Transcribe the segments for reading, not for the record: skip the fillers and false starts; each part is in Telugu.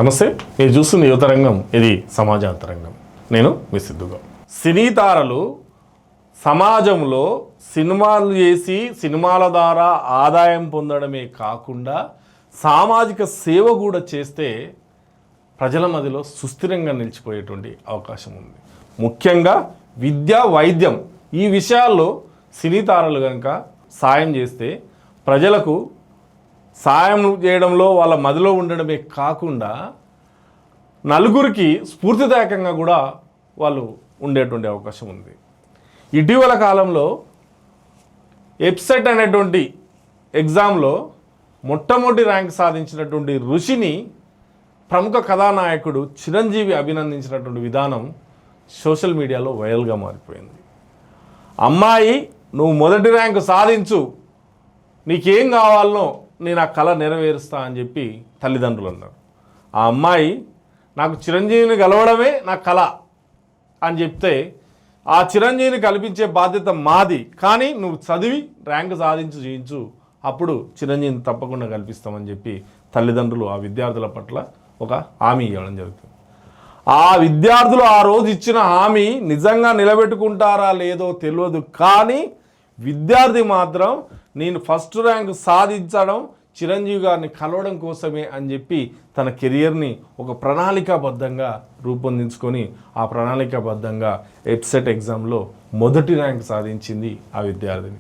నమస్తే, మీరు చూస్తున్న యువతరంగం, ఇది సమాజాంతరంగం. నేను మీ సిద్ధుగా. సినీ తారలు సమాజంలో సినిమాలు చేసి సినిమాల ద్వారా ఆదాయం పొందడమే కాకుండా సామాజిక సేవ కూడా చేస్తే ప్రజల మధ్యలో సుస్థిరంగా నిలిచిపోయేటువంటి అవకాశం ఉంది. ముఖ్యంగా విద్య, వైద్యం ఈ విషయాల్లో సినీ తారలు కనుక సాయం చేస్తే ప్రజలకు సాయం చేయడంలో వాళ్ళ మదిలో ఉండడమే కాకుండా నలుగురికి స్ఫూర్తిదాయకంగా కూడా వాళ్ళు ఉండేటువంటి అవకాశం ఉంది. ఇటీవల కాలంలో ఎప్సెట్ అనేటువంటి ఎగ్జామ్లో మొట్టమొదటి ర్యాంక్ సాధించినటువంటి ఋషిని ప్రముఖ కథానాయకుడు చిరంజీవి అభినందించినటువంటి విధానం సోషల్ మీడియాలో వైరల్గా మారిపోయింది. అమ్మాయి, నువ్వు మొదటి ర్యాంకు సాధించు, నీకేం కావాలనో నేను ఆ కళ నెరవేరుస్తా అని చెప్పి తల్లిదండ్రులు అన్నారు. ఆ అమ్మాయి, నాకు చిరంజీవిని గెలవడమే నా కళ అని చెప్తే, ఆ చిరంజీవిని కల్పించే బాధ్యత మాది, కానీ నువ్వు చదివి ర్యాంకు సాధించు చేయించు, అప్పుడు చిరంజీవిని తప్పకుండా కల్పిస్తామని చెప్పి తల్లిదండ్రులు ఆ విద్యార్థుల పట్ల ఒక హామీ ఇవ్వడం జరుగుతుంది. ఆ విద్యార్థులు ఆ రోజు ఇచ్చిన హామీ నిజంగా నిలబెట్టుకుంటారా లేదో తెలియదు, కానీ విద్యార్థి మాత్రం నేను ఫస్ట్ ర్యాంక్ సాధించడం చిరంజీవి గారిని కలవడం కోసమే అని చెప్పి తన కెరియర్ని ఒక ప్రణాళికాబద్ధంగా రూపొందించుకొని ఆ ప్రణాళికాబద్ధంగా ఎప్సెట్ ఎగ్జామ్లో మొదటి ర్యాంక్ సాధించింది ఆ విద్యార్థిని.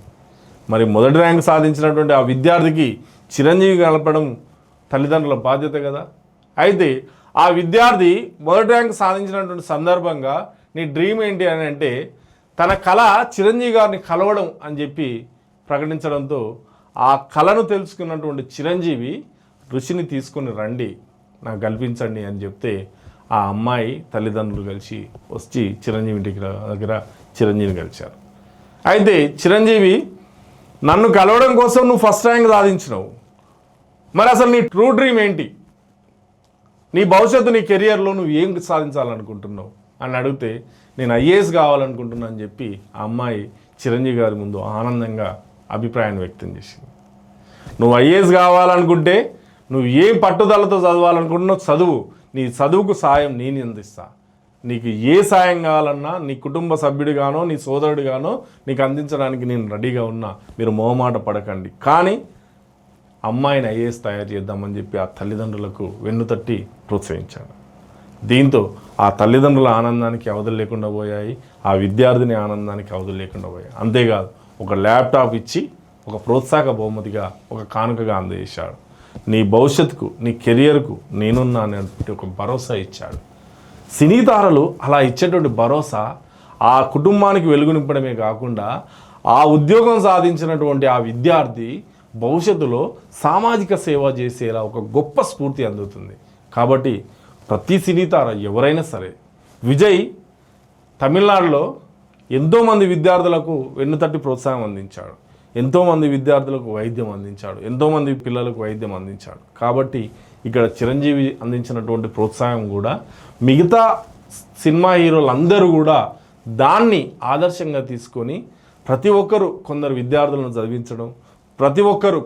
మరి మొదటి ర్యాంక్ సాధించినటువంటి ఆ విద్యార్థికి చిరంజీవి కలపడం తల్లిదండ్రుల బాధ్యత కదా. అయితే ఆ విద్యార్థి మొదటి ర్యాంక్ సాధించినటువంటి సందర్భంగా నీ డ్రీమ్ ఏంటి అని అంటే తన కళ చిరంజీవి గారిని కలవడం అని చెప్పి ప్రకటించడంతో ఆ కళను తెలుసుకున్నటువంటి చిరంజీవి ఋషిని తీసుకొని రండి, నాకు కల్పించండి అని చెప్తే ఆ అమ్మాయి తల్లిదండ్రులు కలిసి వచ్చి చిరంజీవి ఇంటికి దగ్గర చిరంజీవిని కలిశారు. అయితే చిరంజీవి, నన్ను కలవడం కోసం నువ్వు ఫస్ట్ ర్యాంక్ సాధించినావు, మరి అసలు నీ ట్రూ డ్రీమ్ ఏంటి, నీ భవిష్యత్తు, నీ కెరియర్లో నువ్వు ఏం సాధించాలనుకుంటున్నావు అని అడిగితే, నేను ఐఏఎస్ కావాలనుకుంటున్నా అని చెప్పి ఆ అమ్మాయి చిరంజీవి గారి ముందు ఆనందంగా అభిప్రాయాన్ని వ్యక్తం చేసింది. నువ్వు ఐఏఎస్ కావాలనుకుంటే, నువ్వు ఏం పట్టుదలతో చదవాలనుకుంటున్నావు చదువు, నీ చదువుకు సాయం నేను అందిస్తా, నీకు ఏ సాయం కావాలన్నా నీ కుటుంబ సభ్యుడిగానో నీ సోదరుడిగానో నీకు అందించడానికి నేను రెడీగా ఉన్నా, మీరు మొహమాట పడకండి, కానీ అమ్మాయిని ఐఏఎస్ తయారు చేద్దామని చెప్పి ఆ తల్లిదండ్రులకు వెన్నుతట్టి ప్రోత్సహించాడు. దీంతో ఆ తల్లిదండ్రుల ఆనందానికి అవధులు లేకుండా పోయాయి, ఆ విద్యార్థిని ఆనందానికి అవధులు లేకుండా పోయాయి. అంతేకాదు, ఒక ల్యాప్టాప్ ఇచ్చి ఒక ప్రోత్సాహక బహుమతిగా, ఒక కానుకగా అందజేశాడు. నీ భవిష్యత్తుకు, నీ కెరియర్కు నేనున్నా అనేటువంటి ఒక భరోసా ఇచ్చాడు. సినీ తారలు అలా ఇచ్చేటువంటి భరోసా ఆ కుటుంబానికి వెలుగునింపడమే కాకుండా ఆ ఉద్యోగం సాధించినటువంటి ఆ విద్యార్థి భవిష్యత్తులో సామాజిక సేవ చేసేలా ఒక గొప్ప స్ఫూర్తి అందుతుంది. కాబట్టి ప్రతి సినీ తార ఎవరైనా సరే, విజయ్ తమిళనాడులో ఎంతోమంది విద్యార్థులకు వెన్నుతట్టి ప్రోత్సాహం అందించాడు, ఎంతోమంది విద్యార్థులకు వైద్యం అందించాడు, ఎంతోమంది పిల్లలకు వైద్యం అందించాడు. కాబట్టి ఇక్కడ చిరంజీవి అందించినటువంటి ప్రోత్సాహం కూడా మిగతా సినిమా హీరోలందరూ కూడా దాన్ని ఆదర్శంగా తీసుకొని ప్రతి ఒక్కరు కొందరు విద్యార్థులను చదివించడం, ప్రతి ఒక్కరు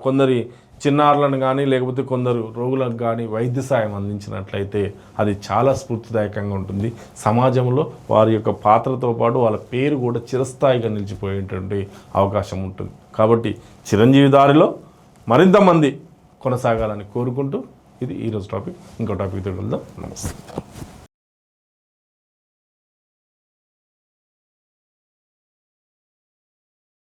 కొందరి చిన్నారులను కానీ లేకపోతే కొందరు రోగులకు కానీ వైద్య సాయం అందించినట్లయితే అది చాలా స్ఫూర్తిదాయకంగా ఉంటుంది. సమాజంలో వారి యొక్క పాత్రతో పాటు వాళ్ళ పేరు కూడా చిరస్థాయిగా నిలిచిపోయేటువంటి అవకాశం ఉంటుంది. కాబట్టి చిరంజీవి దారిలో మరింతమంది కొనసాగాలని కోరుకుంటూ ఇది ఈరోజు టాపిక్. ఇంకో టాపిక్తో వెళ్దాం. నమస్తే.